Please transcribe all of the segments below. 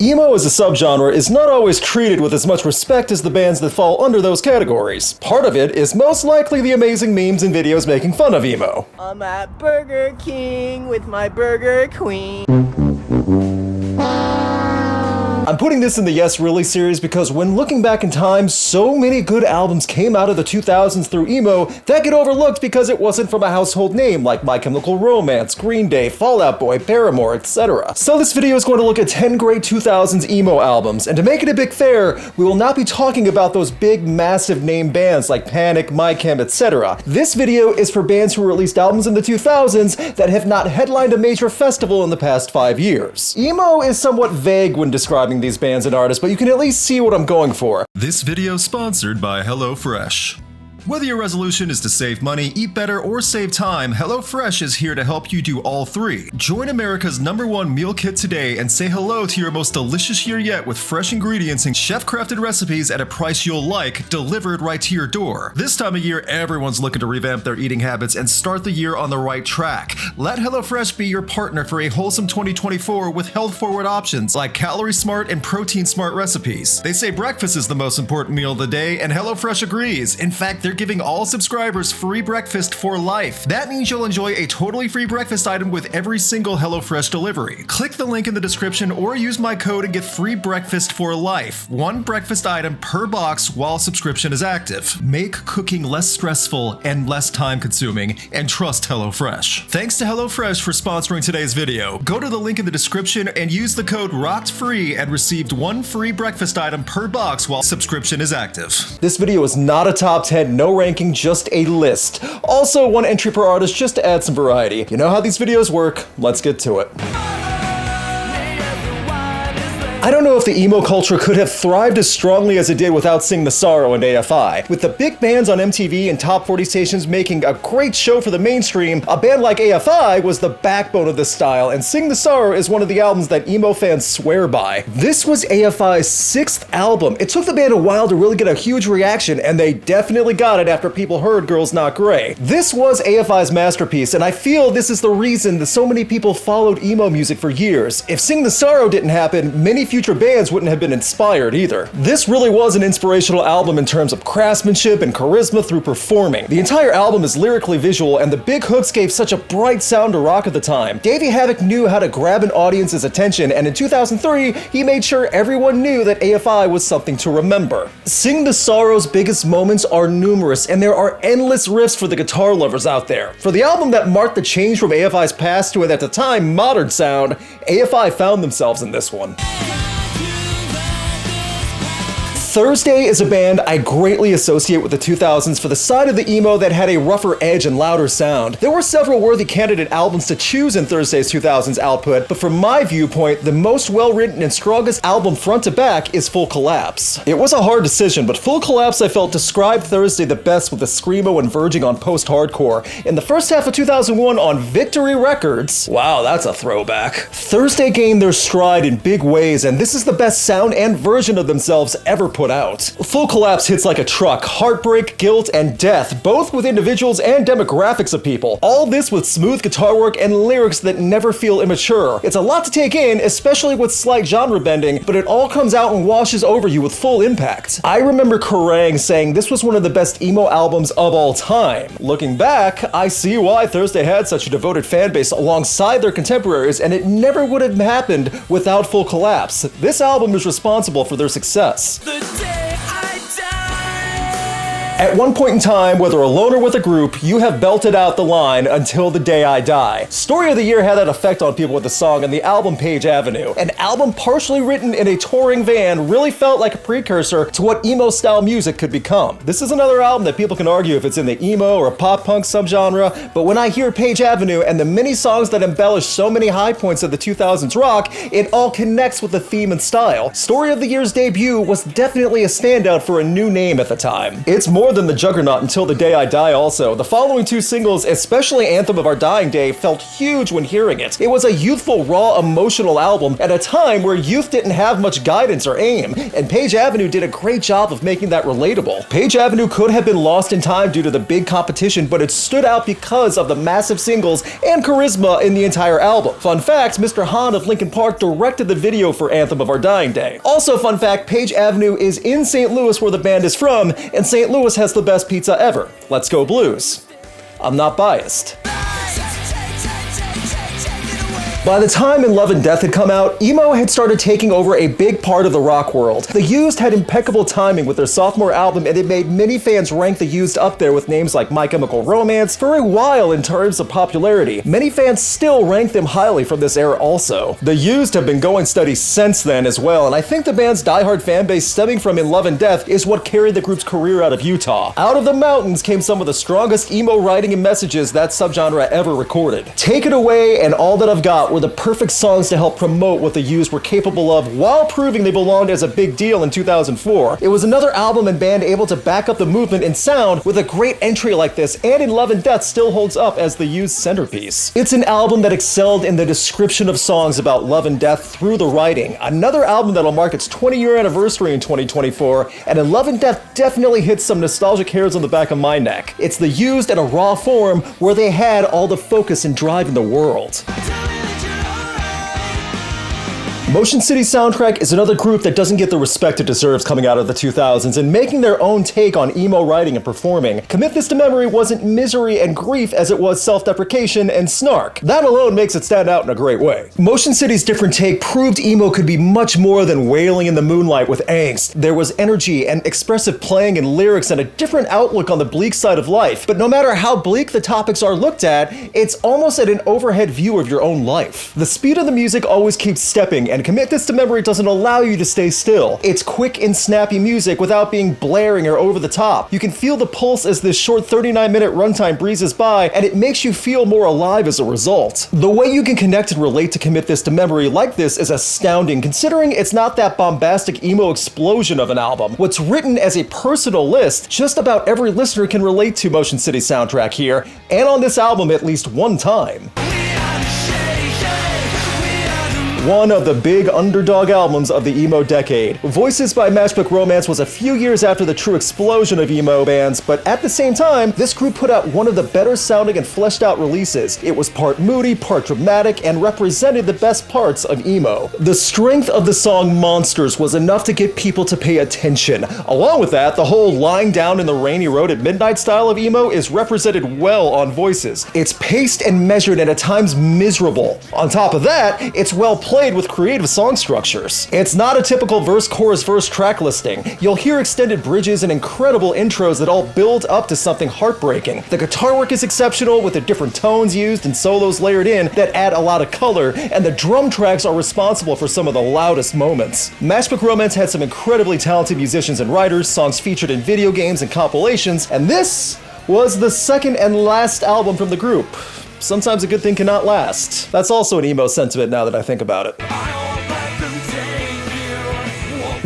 Emo as a subgenre is not always treated with as much respect as the bands that fall under those categories. Part of it is most likely the amazing memes and videos making fun of emo. I'm at Burger King with my Burger Queen. I'm putting this in the Yes Really series because when looking back in time, so many good albums came out of the 2000s through emo that get overlooked because it wasn't from a household name like My Chemical Romance, Green Day, Fall Out Boy, Paramore, etc. So this video is going to look at 10 great 2000s emo albums, and to make it a bit fair, we will not be talking about those big massive name bands like Panic, My Chem, etc. This video is for bands who released albums in the 2000s that have not headlined a major festival in the past 5 years. Emo is somewhat vague when describing these bands and artists, but you can at least see what I'm going for. This video is sponsored by HelloFresh. Whether your resolution is to save money, eat better, or save time, HelloFresh is here to help you do all three. Join America's #1 meal kit today and say hello to your most delicious year yet with fresh ingredients and chef-crafted recipes at a price you'll like, delivered right to your door. This time of year, everyone's looking to revamp their eating habits and start the year on the right track. Let HelloFresh be your partner for a wholesome 2024 with health-forward options like calorie-smart and protein-smart recipes. They say breakfast is the most important meal of the day, and HelloFresh agrees. In fact, they're giving all subscribers free breakfast for life. That means you'll enjoy a totally free breakfast item with every single HelloFresh delivery. Click the link in the description or use my code and get free breakfast for life. One breakfast item per box while subscription is active. Make cooking less stressful and less time consuming, and trust HelloFresh. Thanks to HelloFresh for sponsoring today's video. Go to the link in the description and use the code ROCKEDFREE and receive one free breakfast item per box while subscription is active. This video is not a top 10, no ranking, just a list. Also, one entry per artist just to add some variety. You know how these videos work, let's get to it. I don't know if the emo culture could have thrived as strongly as it did without Sing the Sorrow and AFI. With the big bands on MTV and top 40 stations making a great show for the mainstream, a band like AFI was the backbone of this style, and Sing the Sorrow is one of the albums that emo fans swear by. This was AFI's 6th album. It took the band a while to really get a huge reaction, and they definitely got it after people heard Girls Not Grey. This was AFI's masterpiece, and I feel this is the reason that so many people followed emo music for years. If Sing the Sorrow didn't happen, many future bands wouldn't have been inspired either. This really was an inspirational album in terms of craftsmanship and charisma through performing. The entire album is lyrically visual, and the big hooks gave such a bright sound to rock at the time. Davey Havok knew how to grab an audience's attention, and in 2003, he made sure everyone knew that AFI was something to remember. Sing the Sorrow's biggest moments are numerous, and there are endless riffs for the guitar lovers out there. For the album that marked the change from AFI's past to an at the time modern sound, AFI found themselves in this one. Thursday is a band I greatly associate with the 2000s for the side of the emo that had a rougher edge and louder sound. There were several worthy candidate albums to choose in Thursday's 2000s output, but from my viewpoint, the most well-written and strongest album front to back is Full Collapse. It was a hard decision, but Full Collapse I felt described Thursday the best with the Screamo and verging on post-hardcore. In the first half of 2001 on Victory Records, wow, that's a throwback, Thursday gained their stride in big ways, and this is the best sound and version of themselves ever put out. Full Collapse hits like a truck, heartbreak, guilt, and death, both with individuals and demographics of people. All this with smooth guitar work and lyrics that never feel immature. It's a lot to take in, especially with slight genre bending, but it all comes out and washes over you with full impact. I remember Kerrang saying this was one of the best emo albums of all time. Looking back, I see why Thursday had such a devoted fan base alongside their contemporaries, and it never would have happened without Full Collapse. This album is responsible for their success. At one point in time, whether alone or with a group, you have belted out the line "Until the Day I Die." Story of the Year had that effect on people with the song and the album Page Avenue. An album partially written in a touring van really felt like a precursor to what emo-style music could become. This is another album that people can argue if it's in the emo or pop-punk subgenre, but when I hear Page Avenue and the many songs that embellish so many high points of the 2000s rock, it all connects with the theme and style. Story of the Year's debut was definitely a standout for a new name at the time. It's more more than the juggernaut Until the Day I Die also. The following two singles, especially Anthem of Our Dying Day, felt huge when hearing it. It was a youthful, raw, emotional album at a time where youth didn't have much guidance or aim, and Page Avenue did a great job of making that relatable. Page Avenue could have been lost in time due to the big competition, but it stood out because of the massive singles and charisma in the entire album. Fun fact, Mr. Hahn of Linkin Park directed the video for Anthem of Our Dying Day. Also fun fact, Page Avenue is in St. Louis where the band is from, and St. Louis has the best pizza ever. Let's go Blues. I'm not biased. By the time In Love and Death had come out, emo had started taking over a big part of the rock world. The Used had impeccable timing with their sophomore album, and it made many fans rank The Used up there with names like My Chemical Romance for a while in terms of popularity. Many fans still rank them highly from this era also. The Used have been going steady since then as well, and I think the band's diehard fanbase stemming from In Love and Death is what carried the group's career out of Utah. Out of the mountains came some of the strongest emo writing and messages that subgenre ever recorded. Take It Away and All That I've Got were the perfect songs to help promote what the Used were capable of while proving they belonged as a big deal in 2004. It was another album and band able to back up the movement and sound with a great entry like this, and In Love and Death still holds up as the Used centerpiece. It's an album that excelled in the description of songs about love and death through the writing. Another album that'll mark its 20-year anniversary in 2024, and In Love and Death definitely hits some nostalgic hairs on the back of my neck. It's the Used in a raw form where they had all the focus and drive in the world. Motion City Soundtrack is another group that doesn't get the respect it deserves coming out of the 2000s and making their own take on emo writing and performing. Commit This to Memory wasn't misery and grief as it was self-deprecation and snark. That alone makes it stand out in a great way. Motion City's different take proved emo could be much more than wailing in the moonlight with angst. There was energy and expressive playing and lyrics and a different outlook on the bleak side of life. But no matter how bleak the topics are looked at, it's almost at an overhead view of your own life. The speed of the music always keeps stepping, and Commit This to Memory doesn't allow you to stay still. It's quick and snappy music without being blaring or over the top. You can feel the pulse as this short 39-minute runtime breezes by, and it makes you feel more alive as a result. The way you can connect and relate to Commit This to Memory like this is astounding, considering it's not that bombastic emo explosion of an album. What's written as a personal list, just about every listener can relate to Motion City Soundtrack here, and on this album at least one time. One of the big underdog albums of the emo decade. Voices by Matchbook Romance was a few years after the true explosion of emo bands, but at the same time, this group put out one of the better sounding and fleshed out releases. It was part moody, part dramatic, and represented the best parts of emo. The strength of the song Monsters was enough to get people to pay attention. Along with that, the whole lying down in the rainy road at midnight style of emo is represented well on Voices. It's paced and measured and at times miserable. On top of that, it's well played with creative song structures. It's not a typical verse-chorus-verse track listing. You'll hear extended bridges and incredible intros that all build up to something heartbreaking. The guitar work is exceptional with the different tones used and solos layered in that add a lot of color, and the drum tracks are responsible for some of the loudest moments. Matchbook Romance had some incredibly talented musicians and writers, songs featured in video games and compilations, and this was the second and last album from the group. Sometimes a good thing cannot last. That's also an emo sentiment now that I think about it.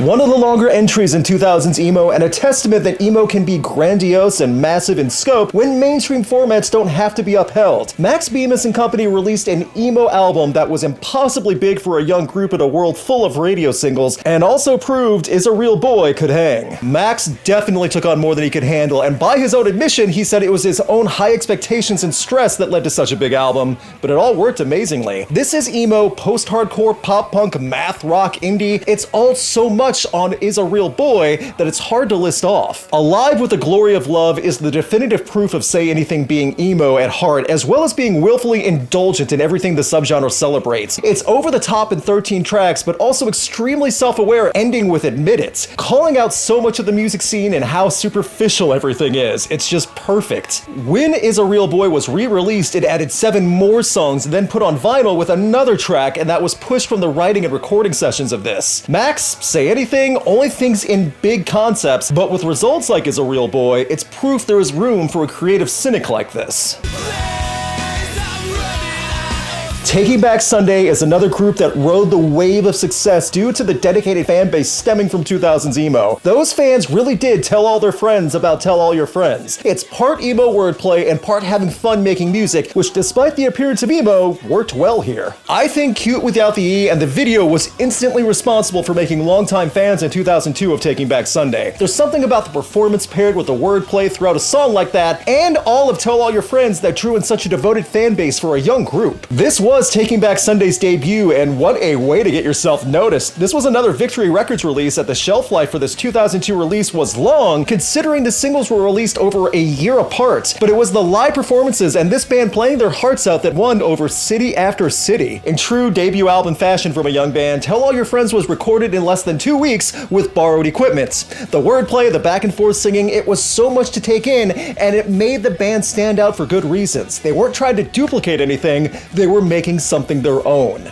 One of the longer entries in 2000s emo, and a testament that emo can be grandiose and massive in scope when mainstream formats don't have to be upheld. Max Bemis and company released an emo album that was impossibly big for a young group in a world full of radio singles, and also proved Is a Real Boy could hang. Max definitely took on more than he could handle, and by his own admission, he said it was his own high expectations and stress that led to such a big album, but it all worked amazingly. This is emo, post-hardcore, pop-punk, math rock, indie. It's all so much on Is a Real Boy that it's hard to list off. Alive with the Glory of Love is the definitive proof of Say Anything being emo at heart, as well as being willfully indulgent in everything the subgenre celebrates. It's over the top in 13 tracks, but also extremely self-aware, ending with Admit It, calling out so much of the music scene and how superficial everything is. It's just perfect. When Is a Real Boy was re-released, it added 7 more songs, then put on vinyl with another track, and that was pushed from the writing and recording sessions of this. Max, Say Anything only thinks in big concepts, but with results like Is a Real Boy, it's proof there is room for a creative cynic like this. Taking Back Sunday is another group that rode the wave of success due to the dedicated fan base stemming from 2000s emo. Those fans really did tell all their friends about Tell All Your Friends. It's part emo wordplay and part having fun making music, which despite the appearance of emo, worked well here. I think Cute without the E and the video was instantly responsible for making longtime fans in 2002 of Taking Back Sunday. There's something about the performance paired with the wordplay throughout a song like that, and all of Tell All Your Friends that drew in such a devoted fan base for a young group. This was Taking Back Sunday's debut, and what a way to get yourself noticed. This was another Victory Records release that the shelf life for this 2002 release was long, considering the singles were released over a year apart. But it was the live performances and this band playing their hearts out that won over city after city. In true debut album fashion from a young band, Tell All Your Friends was recorded in less than 2 weeks with borrowed equipment. The wordplay, the back and forth singing, it was so much to take in, and it made the band stand out for good reasons. They weren't trying to duplicate anything, they were making something their own.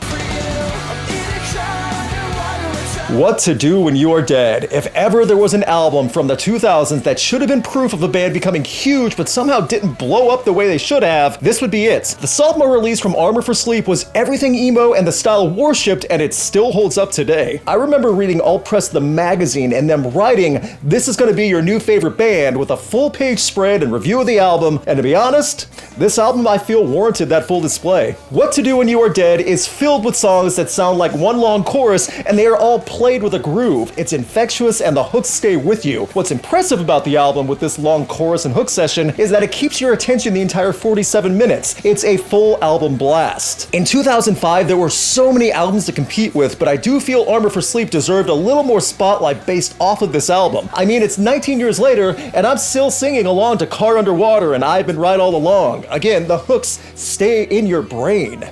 What to Do When You Are Dead. If ever there was an album from the 2000s that should have been proof of a band becoming huge but somehow didn't blow up the way they should have, this would be it. The sophomore release from Armor for Sleep was everything emo and the style worshipped, and it still holds up today. I remember reading Alt Press the magazine and them writing, "This is going to be your new favorite band," with a full page spread and review of the album, and to be honest, this album I feel warranted that full display. What to Do When You Are Dead is filled with songs that sound like one long chorus, and they are all played with a groove. It's infectious and the hooks stay with you. What's impressive about the album with this long chorus and hook session is that it keeps your attention the entire 47 minutes. It's a full album blast. In 2005, there were so many albums to compete with, but I do feel Armor for Sleep deserved a little more spotlight based off of this album. I mean, it's 19 years later, and I'm still singing along to Car Underwater and I've Been Right All Along. Again, the hooks stay in your brain.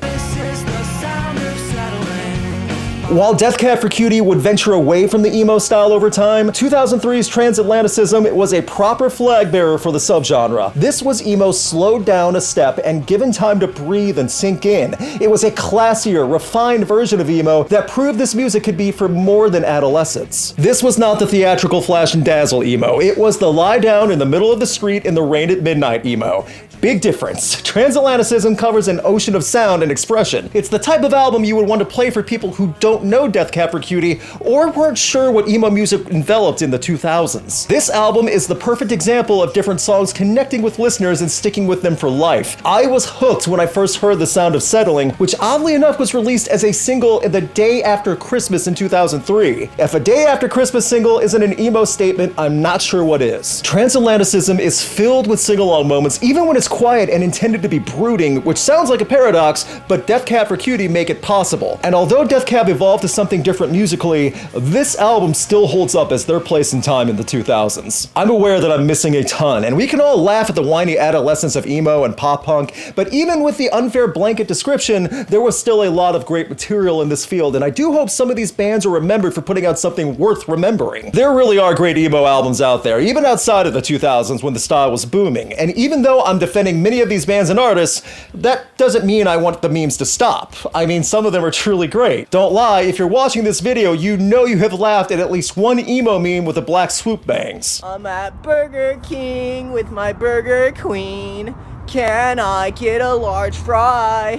While Death Cab for Cutie would venture away from the emo style over time, 2003's Transatlanticism was a proper flag bearer for the subgenre. This was emo slowed down a step and given time to breathe and sink in. It was a classier, refined version of emo that proved this music could be for more than adolescents. This was not the theatrical flash and dazzle emo. It was the lie down in the middle of the street in the rain at midnight emo. Big difference. Transatlanticism covers an ocean of sound and expression. It's the type of album you would want to play for people who don't know Death Cab for Cutie or weren't sure what emo music enveloped in the 2000s. This album is the perfect example of different songs connecting with listeners and sticking with them for life. I was hooked when I first heard The Sound of Settling, which oddly enough was released as a single in the day after Christmas in 2003. If a day after Christmas single isn't an emo statement, I'm not sure what is. Transatlanticism is filled with sing-along moments, even when it's quiet and intended to be brooding, which sounds like a paradox, but Death Cab for Cutie make it possible. And although Death Cab evolved to something different musically, this album still holds up as their place in time in the 2000s. I'm aware that I'm missing a ton, and we can all laugh at the whiny adolescence of emo and pop punk, but even with the unfair blanket description, there was still a lot of great material in this field, and I do hope some of these bands are remembered for putting out something worth remembering. There really are great emo albums out there, even outside of the 2000s when the style was booming, and even though I'm defending many of these bands and artists, that doesn't mean I want the memes to stop. I mean, some of them are truly great. Don't lie, if you're watching this video, you know you have laughed at least one emo meme with the black swoop bangs. I'm at Burger King with my Burger Queen. Can I get a large fry?